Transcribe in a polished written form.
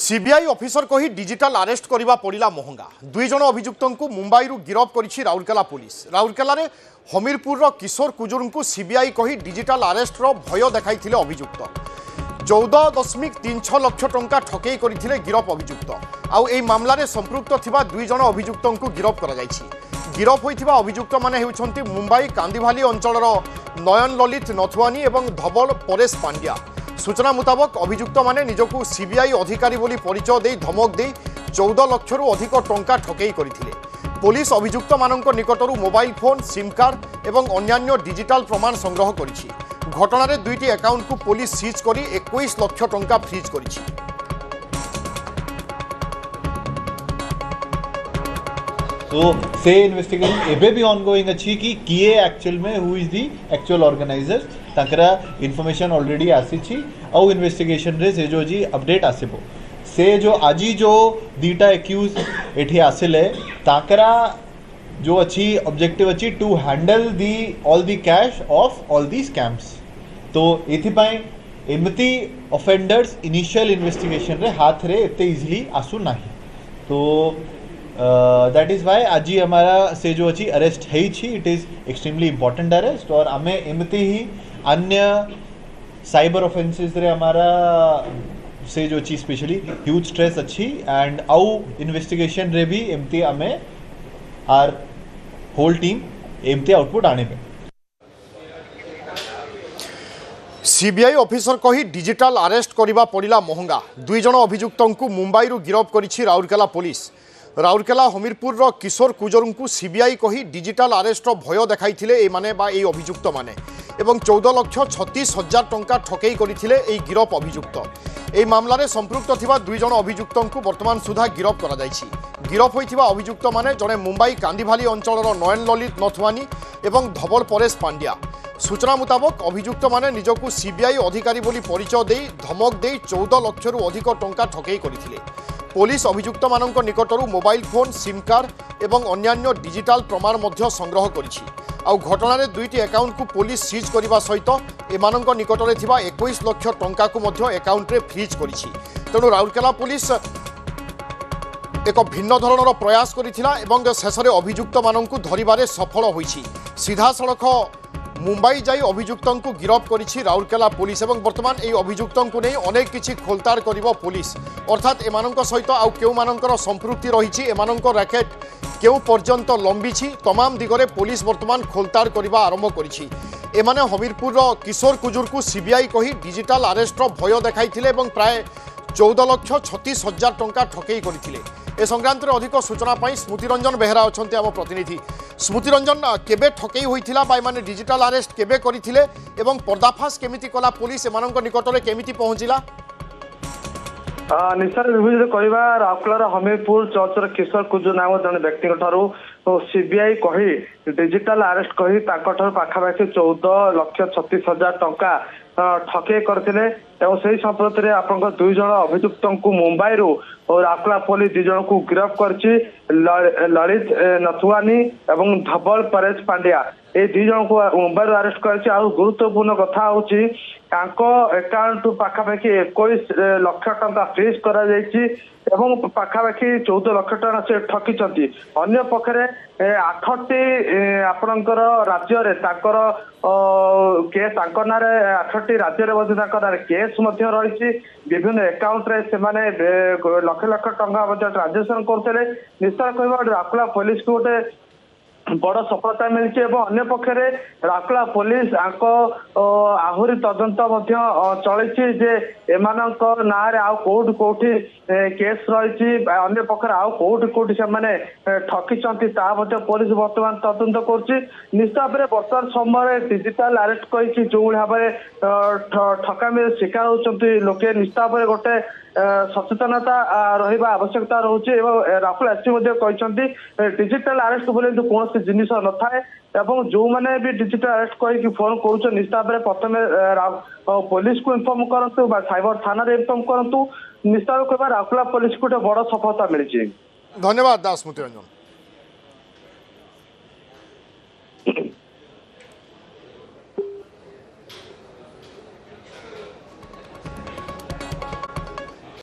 CBI officer कही digital arrest करने पड़ा महंगा। दुई जन अभियुक्त को मुंबई गिरफ कर राउरकेला पुलिस। राउरकेला हमीरपुर किशोर कुजुर को सीबीआई कही डिजिटल अरेस्ट भय देखाई अभियुक्त 14.36 लाख टंका ठकई करते गिरफ अभियुक्त। आई मामलें संपृक्त थिबा दुई जन अभियुक्त को गिरफ कर गिरफ होइथिबा अभियुक्त माने हेउछन्ति मुंबई कांदिभाली अंचल नयन ललित नथुआनी और धवल परेश पांड्या। सूचना मुताबक अभियुक्त माने निजकू सीबीआई अधिकारी बोली परिचय दे धमक दे 14 लाख रु अधिक टंका ठकई करथिले। पुलिस अभियुक्त मानक निकटरू मोबाइल फोन सिम कार्ड और अन्यान्य डिजिटल प्रमाण संग्रह करिछि। घटनारे दुईटी अकाउंट को पुलिस सीज करी 21 लाख टंका फ्रीज करिछि। तो से इन्वेस्टिगेशन एबे भी ऑनगोइंग अच्छी कि किए एक्चुअल में who is the actual organizer ताकरा इन्फॉर्मेशन ऑलरेडी आसी छी और इन्वेस्टिगेशन रे से जो जी अपडेट आसीबो से जो आजी जो दीटा एक्यूज एठी आसिले ताकरा जो अच्छी ऑब्जेक्टिव अच्छी to handle the all the cash of all the scams. तो एथिपाई एमती ऑफेंडर्स इनिशियल इन्वेस्टिगेशन रे हाथ रे एते इजीली आसु नाही। तो दैट इज वाई आज हमारा से जो अच्छी अरेस्ट है it is extremely important arrest. और आम एमती ही अन्य साइबर ऑफेंसेस रे हमारा से जो अच्छी स्पेशली ह्यूज स्ट्रेस अच्छी एंड आउ इन्वेस्टिगेशन रे भी एमती आम आर होल टीम एमती आउटपुट आने पे। सीबीआई ऑफिसर कही डिजिटल अरेस्ट करने पड़ा महंगा। दुई जन अभियुक्त को मुंबई गिरफ कर राउरकेला पुलिस। राउरकेला हमीरपुर किशोर कुजर को सीबीआई कही डिजिटल अरेस्ट भय देखाई माने अभियुक्त माने एवं 14,36,000 टंका ठकई करते गिरफ अभियुक्त। এই মামলার সম্পৃক্ত থিবা দুই জন অভিযুক্তଙ୍କୁ বর্তমান সুদ্ধা গিরফ করা যাইছি। গিরফ হইথিবা অভিযুক্ত মানে জনে মুম্বাই কান্দিভালি অঞ্চলর নয়ন ললিত নথুয়ানি এবং ধবল পরেশ পান্ডিয়া। सूचना मुताबक अभियुक्त माने निजकू सीबीआई अधिकारी बोली परिचय दे धमक दे 14 लाख रु अधिक टंका ठकई करथिले। पुलिस अभियुक्त मानक निकटरू मोबाइल फोन सिम कार्ड और अन्यान्य डिजिटल प्रमाण मध्य संग्रह करिछि। आउ घटनारे दुईटी अकाउंट को पुलिस सीज करने सहित एमानक निकटरे थिबा 21 लाख टंका को मध्य अकाउंट रे फ्रीज करिछि। तेणु राउरकेला पुलिस एक भिन्न धरणर प्रयास करिथिला एवं शेष में अभियुक्त मानक धरिबारे सफल होइछि। सीधा सड़क मुंबई जाई अभियुक्त को गिरफ करिछि राउरकेला पुलिस एवं वर्तमान এই अभियुक्त को नहीं अनेक किछि खोलताड़ करिवो पुलिस। अर्थात एमानक सहित आउ केउ मानकर संपृक्ति रहिछि एमानक रैकेट केउ पर्यंत लंबिछि तमाम दिगरे पुलिस वर्तमान खोलताड़ करिबा आरंभ करिछि। एमाने हमीरपुर किशोर कुजुर को सीबीआई कही डिजिटल अरेस्ट भय देखाइथिले एवं प्राय 14,36,000 टंका ठकई करथिले। ए संक्रांत में अधिक सूचना पाई स्मृतिरंजन बेहरा अछंती आम प्रतिनिधि। स्मृतिरंजन केबे ठकई होइथिला बा माने डिजिटल अरेस्ट केबे करिथिले एवं पर्दाफाश केमिति कला पुलिस एमानक निकटरे केमिति पहुंचिला? निश्चय विभूति कहवा राउरकेलार हमीरपुर चौचर किशोर कुजु नाम जन व्यक्ति सीबीआई कही डिजिटल अरेस्ट कही पाखापाखि 14,36,000 टंका ठकई करथिले एवं से संपर्क में आप दुई जन अभियुक्त को मुंबई राउरकेला पुलिस दुई जन को गिरफ करछि। ललित नथुआनी और धवल परेश पांड्या ये दुई जन को मुंबई अरेस्ट करछि। आ गुरुत्वपूर्ण कथा होछि अकाउंट पाखापाखि 21 लाख टंका फ्रीज करा जायछि एवं पाखापाखि 14 लाख टंका से ठकिଛନ୍ତି। अन्य पक्षरे 8टी आपणकर राज्य रे ताकर केस ताकर नारे 8टी राज्य रे मध्ये ताकर नारे केस मध्ये रहिछि। विभिन्न अकाउंट रे से माने लाख लाख टंका मध्ये ट्रांजैक्शन करथले। निश्चय कहबा राउरकेला पुलिस को गोटे बड़ सफलता मिली। अन्य पक्षरे राउरकेला पुलिस आहरी तदंत चली जे एमानक ना कौट कौटी केस रही अन्य पक्षर आउ कौट कौटी से ठकिଛନ୍ତି पुलिस बर्तमान तदंत कर। निश्चित भाव में बर्तमान समय डिजिटल अरेस्ट कही जो भाव में ठकामी शिकार होती लोके निश्चित भाव में गोटे सचेतनता रहा आवश्यकता रोचे। राहुल एसपी डिजिटल अरेस्ट बोले कौन जिनिस न थाए एवं जो मैंने भी डिजिटल अरेस्ट कही फोन कर निश्चित भाव में प्रथम पुलिस को इनफॉर्म करंतु साइबर थाना इनफॉर्म करंतु। निश्चित भाव कहवा राउरकेला पुलिस को बड़ सफलता मिली। धन्यवाद दास स्मृतिरंजन।